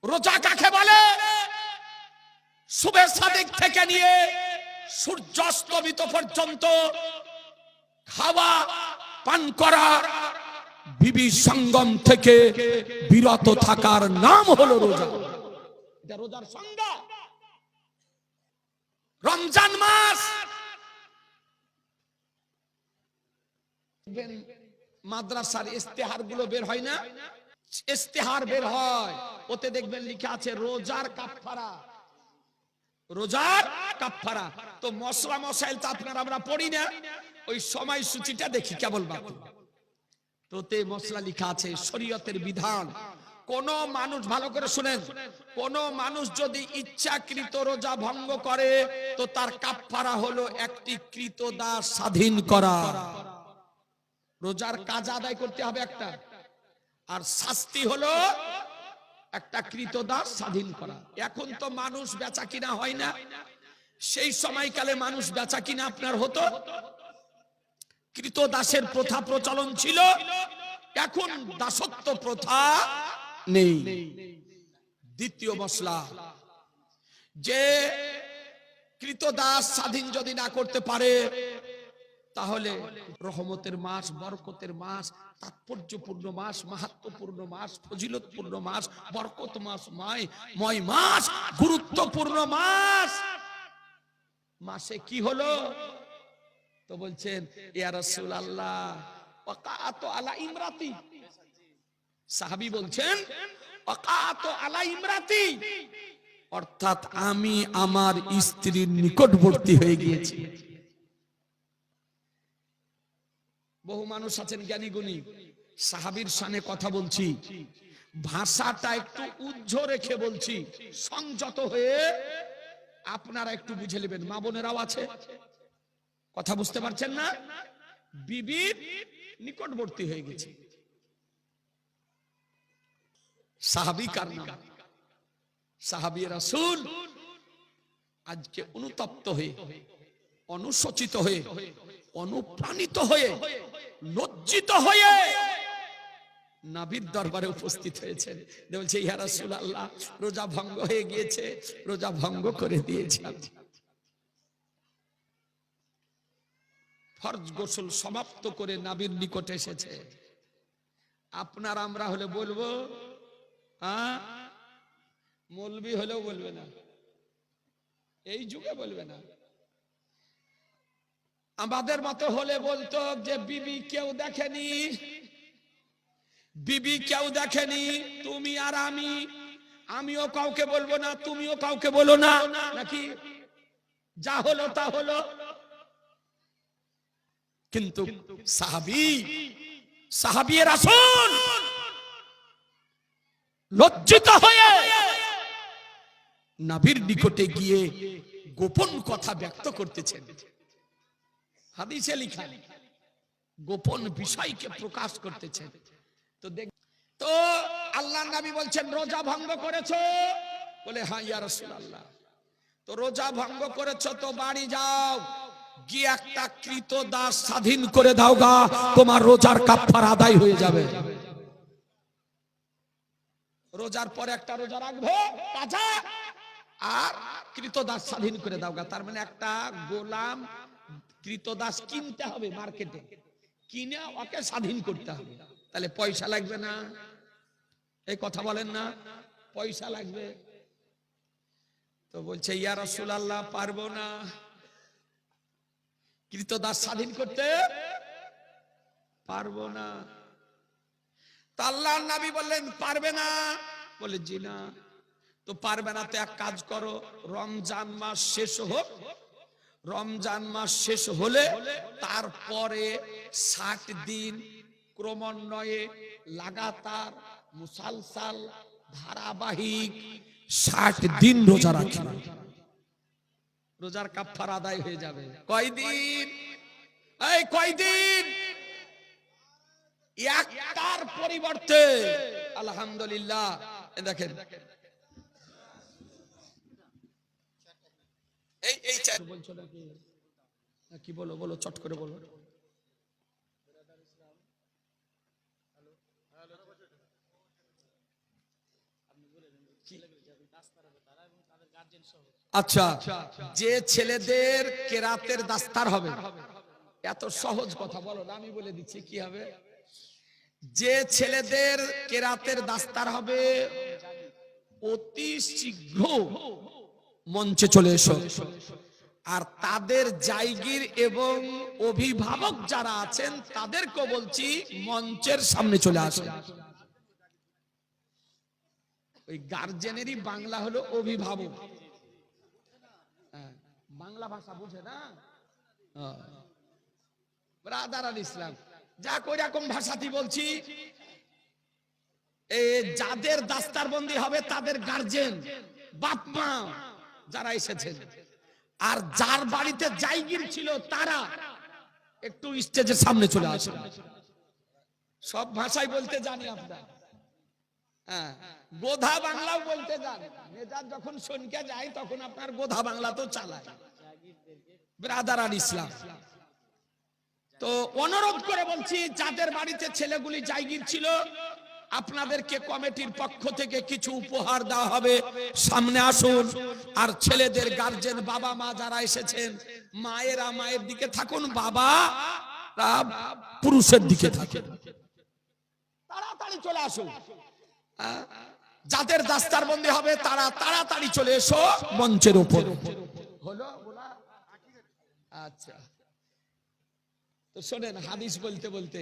রোজা কাকে বলে? শুভে সাদিক থেকে নিয়ে সূর্যাস্তমিত পর্যন্ত খাওয়া পান করা, বিবি সঙ্গম থেকে বিরত থাকার নাম হলো রোজা। এটা রোজার সংজ্ঞা। রমজান মাস মাদ্রাসার ইস্তেহার গুলো বের হয় না, ইস্তেহার বের হয়, ওতে দেখবেন লেখা আছে রোজার কাফারা, রোজার কাফারা। তো মশলা মশাইল তো আপনারা আমরা পড়ি না, ওই সময়সূচিটা দেখি কেবল মাত্র, তোতে মশলা লেখা আছে শরীয়তের বিধান। কোন মানুষ, ভালো করে শুনেন, কোন মানুষ যদি ইচ্ছাকৃত রোজা ভঙ্গ করে তো তার কাফারা হলো একটি ক্রীতদাস স্বাধীন করা। রোজার কাজ আদায় করতে হবে একটা, আর শাস্তি হলো একটা ক্রীতদাস স্বাধীন করা। এখন তো মানুষ বেচা কিনা হয় না, সেই সময়কালে মানুষ বেচা কিনা আপনার হতো, ক্রীতদাসের প্রথা প্রচলন ছিল, এখন দাসত্ব প্রথা নেই। দ্বিতীয় মশলা, যে ক্রীতদাস স্বাধীন যদি না করতে পারে তাহলে রহমতের মাস, বরকতের মাস, তাৎপর্যপূর্ণ মাস, মাহাত্ম্যপূর্ণ মাস, ফজিলতপূর্ণ মাস, বরকত মাস, ময় মাস, গুরুত্বপূর্ণ মাস, মাসে কি হলো? তো বলছেন ইয়া রাসূলুল্লাহ ওয়াকাতু আলা ইমরাতি, সাহাবী বলছেন ওয়াকাতু আলা ইমরাতি, অর্থাৎ আমি আমার স্ত্রীর নিকটবর্তী হয়ে গিয়েছি। বহু মানুষ আছেন জ্ঞানী গুণী, সাহাবীর শানে কথা বলছি, ভাষাটা একটু উজ্জ্ব রেখে বলছি, সংযত হয়ে আপনারা একটু বুঝে নেবেন। মা বোনেরাও আছে, কথা বুঝতে পারছেন না? বিবির নিকটবর্তী হয়ে গেছে। সাহাবী কার নাম? সাহাবী রাসূল। আজকে অনুতপ্ত হয়ে, অনুশোচিত হয়ে, অনুপ্রাণিত হয়ে, লজ্জিত হয়ে নবীর দরবারে উপস্থিত হয়েছেন। বলছে ইয়া রাসূলুল্লাহ রোজা ভঙ্গ হয়ে গিয়েছে, রোজা ভঙ্গ করে দিয়েছি। ফরজ গোসল সমাপ্ত করে নবীর নিকটে এসেছে। আপনার আমরা হলে বলবো, মৌলবি হলেও বলবে না, এই যুগে বলবে না। আমাদের মতো হলে বলতো যে বিবি কেউ দেখেনি, বিবি কেউ দেখেনি, তুমি আর আমিও কাউকে বলবো না, তুমিও কাউকে বলো না, নাকি যা হলো তা হলো। কিন্তু সাহাবী রাসূল লজ্জিত হয়ে নবীর নিকটে গিয়ে গোপন কথা ব্যক্ত করতেছেন। হাদিসে লেখা গোপন বিষয়কে প্রকাশ করতেছেন। তো আল্লাহর নবী বলছেন রোজা ভঙ্গ করেছো? বলে হ্যাঁ ইয়া রাসূলুল্লাহ। তো রোজা ভঙ্গ করেছো তো বাড়ি যাও, গিয়ে একটা ক্রীতদাস স্বাধীন করে দাও গা, তোমার রোজার কাফারা আদায় হয়ে যাবে। রোজার পরে একটা রোজা রাখবে কাজা, আর ক্রীতদাস স্বাধীন করে দাও গা। তার মানে একটা গোলাম ক্রীতদাস কিনতে হবে মার্কেটে, কিনে ওকে স্বাধীন করতে হবে। তাহলে পয়সা লাগবে না? এই কথা বলেন না, পয়সা লাগবে। তো বলছে ইয়া রাসূলুল্লাহ পারবো না, ক্রীতদাস স্বাধীন করতে পারবো না। তা আল্লাহর নবী বললেন পারবে না? বলে জি না। তো পারবে না তো এক কাজ করো, রমজান মাস শেষ হোক, রমজান মাস শেষ হলে তারপরে 60 দিন ক্রমান্বয়ে লাগাতার মুসালসাল ধারাবাহিক 60 দিন রোজা রাখবে, রোজার কাফারা আদায় হয়ে যাবে। কয়দিন? এই কয়দিন? একটার পরিবর্তে আলহামদুলিল্লাহ দেখেন এই বলছো নাকি কি বলো, বলো চট করে বলো। কি আচ্ছা, যে ছেলেদের কেরাতের দাস্তার হবে, এত সহজ কথা বলো না, আমি বলে দিচ্ছি কি হবে। যে ছেলেদের কেরাতের দাস্তার হবে অতি শীঘ্র মঞ্চে চলে এসো। আর তাদের জায়গির এবং অভিভাবক যারা আছেন তাদেরকে বলছি মঞ্চের সামনে চলে আসেন। ওই গার্জেনেরই বাংলা হলো অভিভাবক, বাংলা ভাষা বুঝে না ব্রাদার আল ইসলাম, যা কই রকম ভাষাতে বলছি। যাদের দাস্তারবন্দি হবে তাদের গার্জেন বাপ মা যারা এসেছেন, আর যার বাড়িতে জায়গির ছিল তারা একটু স্টেজের সামনে চলে আসেন। সব ভাষায় বলতে জানি আপনার, হ্যাঁ, গোধা বাংলাও বলতে জানি। মেজাজ যখন শুনকে যায় তখন আপনার গোধা বাংলা তো চালায়। ব্রাদার আল ইসলাম, তো অনুরোধ করে বলছি, যাদের বাড়িতে ছেলেগুলি জায়গির ছিল আপনাদেরকে কমিটির পক্ষ থেকে কিছু উপহার দেওয়া হবে, সামনে আসুন। আর ছেলেদের গার্জেন বাবা মা যারা এসেছেন, মায়েরা মায়ের দিকে থাকুন, বাবা পুরুষের দিকে থাকুন, তাড়াতাড়ি চলে আসুন। যাদের দাস্তারবন্দি হবে তারা তাড়াতাড়ি চলে এসো মঞ্চের উপর। হলো আচ্ছা, তো শোনেন, হাদিস বলতে বলতে